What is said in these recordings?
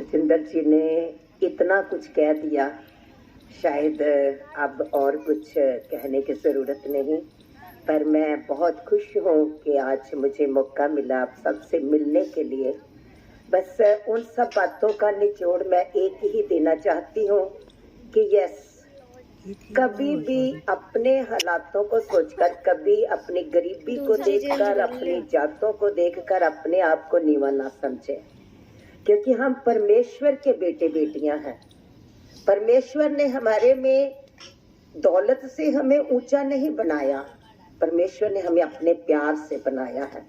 जिंदर जी ने इतना कुछ कह दिया, शायद अब और कुछ कहने की ज़रूरत नहीं। पर मैं बहुत खुश हूँ कि आज मुझे मौका मिला आप सबसे मिलने के लिए। बस उन सब बातों का निचोड़ मैं एक ही देना चाहती हूँ कि यस, कभी भी अपने हालातों को सोचकर, कभी अपनी गरीबी को देखकर, अपनी जातों को देखकर अपने आप को नीवा ना समझे, क्योंकि हम परमेश्वर के बेटे बेटियां हैं। परमेश्वर ने हमारे में दौलत से हमें ऊंचा नहीं बनाया, परमेश्वर ने हमें अपने प्यार से बनाया है।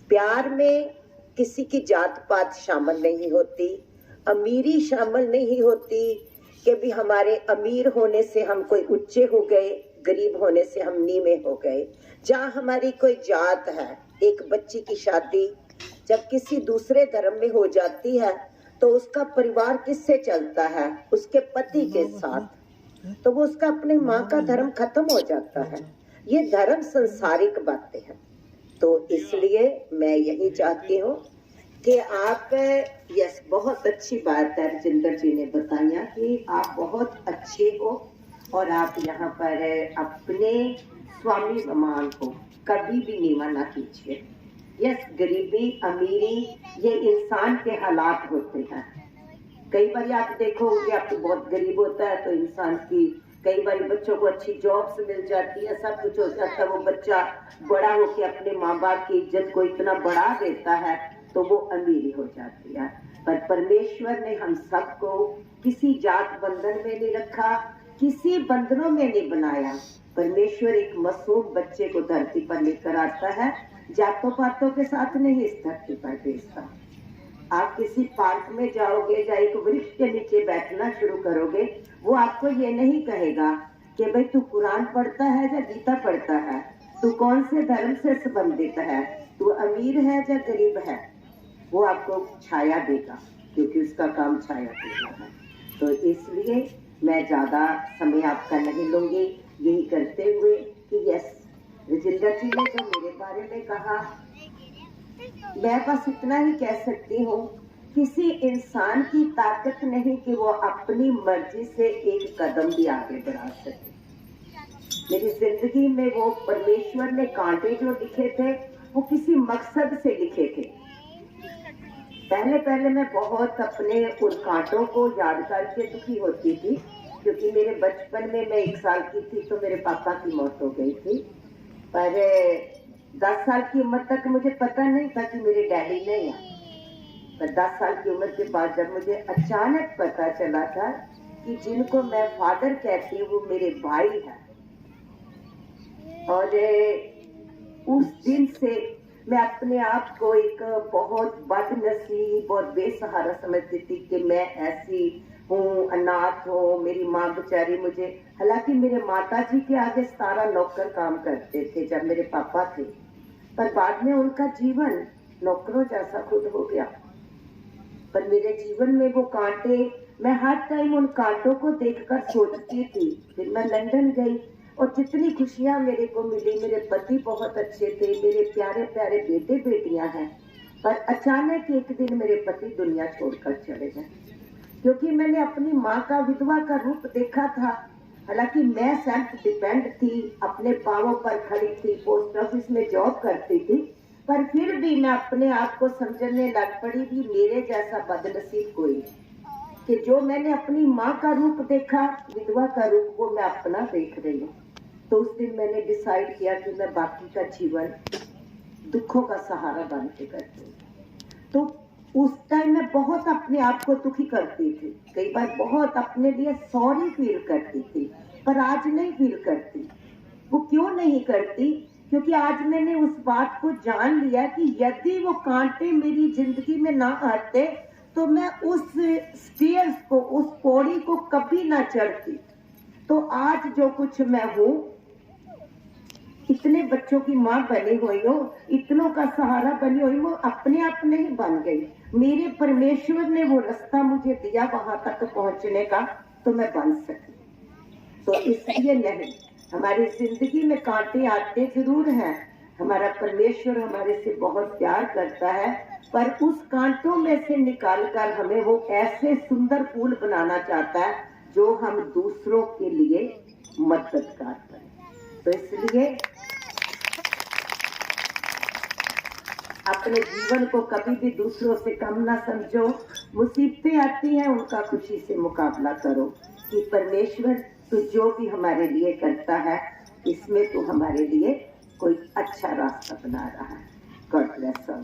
प्यार में किसी की जात पात शामिल नहीं होती, अमीरी शामिल नहीं होती कि भी हमारे अमीर होने से हम कोई ऊंचे हो गए, गरीब होने से हम नीवे हो गए। जहाँ हमारी कोई जात है, एक बच्ची की शादी जब किसी दूसरे धर्म में हो जाती है तो उसका परिवार किससे चलता है? उसके पति के साथ। तो वो उसका अपने माँ का धर्म खत्म हो जाता है। ये धर्म संसारिक बातें हैं। तो इसलिए मैं यही चाहती हूँ कि आप, यस, बहुत अच्छी बात है जिंदर जी ने बताया कि आप बहुत अच्छे हो और आप यहाँ पर अपने स्वामी समान को कभी भी नीवा ना कीजिए। यस, गरीबी अमीरी ये इंसान के हालात होते हैं। कई बार आप देखोगे, आप बहुत गरीब होता है तो इंसान की कई बार बच्चों को अच्छी जॉब्स मिल जाती है, सब कुछ हो जाता है, वो बच्चा बड़ा होकर अपने माँ बाप की इज्जत को इतना बढ़ा देता है तो वो अमीरी हो जाती है। पर परमेश्वर ने हम सबको किसी जात बंधन में नहीं रखा, किसी बंधनों में नहीं बनाया। परमेश्वर एक मासूम बच्चे को धरती पर लेकर आता है, जातों पातों के साथ नहीं इस धरती पर भेजता। आप किसी पार्क में जाओगे या एक वृक्ष के नीचे बैठना शुरू करोगे, वो आपको ये नहीं कहेगा कि भाई तू कुरान पढ़ता है या गीता पढ़ता है, तू कौन से धर्म से संबंधित है, तू अमीर है या गरीब है। वो आपको छाया देगा, क्योंकि उसका काम छाया देना है। तो इसलिए मैं ज्यादा समय आपका नहीं लूंगी, यही करते हुए कि यस, जिंदर जी ने जो मेरे बारे में कहा, मैं बस इतना ही कह सकती हूँ, किसी इंसान की ताकत नहीं कि वो अपनी मर्जी से एक कदम भी आगे बढ़ा सके। मेरी जिंदगी में वो परमेश्वर ने कांटे जो लिखे थे वो किसी मकसद से लिखे थे। पहले मैं बहुत अपने उन कांटों को याद करके दुखी होती थी, क्योंकि मेरे बचपन में मैं 1 साल की थी तो मेरे पापा की मौत हो गई थी। पर 10 साल की उम्र तक मुझे पता नहीं था कि मेरे डैडी नहीं है। पर 10 साल की उम्र के बाद जब मुझे अचानक पता चला था कि जिनको मैं फादर कहती हूँ वो मेरे भाई है, और उस दिन से मैं अपने आप को एक बहुत बदनसीब और बेसहारा समझती थी कि मैं ऐसी हूँ, अनाथ हूँ, मेरी माँ बेचारी मुझे, हालांकि मेरे माता जी के आगे 17 नौकर काम करते थे जब मेरे पापा थे, पर बाद में उनका जीवन नौकरों जैसा खुद हो गया। पर मेरे जीवन में वो कांटे, मैं हर टाइम उन कांटों को देखकर सोचती थी। फिर मैं लंदन गई और जितनी खुशियां मेरे को मिली, मेरे पति बहुत अच्छे थे, मेरे प्यारे प्यारे बेटे बेटियां हैं, पर अचानक एक दिन मेरे पति दुनिया छोड़कर चले गए, क्योंकि मैंने अपनी माँ का विधवा का रूप देखा था। हालांकि मैं सेल्फ डिपेंड थी, अपने पांवों पर खड़ी थी, पोस्ट ऑफिस में जॉब करती थी, पर फिर भी मैं अपने आप को समझने लग पड़ी कि मेरे जैसा बदनसीब कोई नहीं, कि जो मैंने अपनी माँ का रूप देखा, विधवा का रूप, वो मैं अपना देख रही हूँ। तो उस दिन मैंने डिसाइड किया कि मैं बाकी का जीवन दुखों का सहारा बन के करती हूँ। तो उस टाइम मैं बहुत अपने आप को दुखी करती थी, कई बार बहुत अपने लिए सॉरी फील करती थी, पर आज नहीं फील करती। वो क्यों नहीं करती? क्योंकि आज मैंने उस बात को जान लिया कि यदि वो कांटे मेरी जिंदगी में ना आते तो मैं उस स्टेयर्स को, उस पौड़ी को कभी ना चढ़ती। तो आज जो कुछ मैं हूँ, इतने बच्चों की माँ बनी हुई हूँ, इतनों का सहारा बनी हुई हूँ, अपने आप नहीं बन गई। मेरे परमेश्वर ने वो रास्ता मुझे दिया वहां तक पहुंचने का, तो मैं बन सकी। तो इसलिए नहीं, हमारी जिंदगी में कांटे आते जरूर हैं, हमारा परमेश्वर हमारे से बहुत प्यार करता है, पर उस कांटों में से निकालकर हमें वो ऐसे सुंदर फूल बनाना चाहता है जो हम दूसरों के लिए मददगार बने। तो इसलिए अपने जीवन को कभी भी दूसरों से कम ना समझो। मुसीबतें आती हैं, उनका खुशी से मुकाबला करो कि परमेश्वर तू जो भी हमारे लिए करता है, इसमें तू हमारे लिए कोई अच्छा रास्ता बना रहा है। God bless all.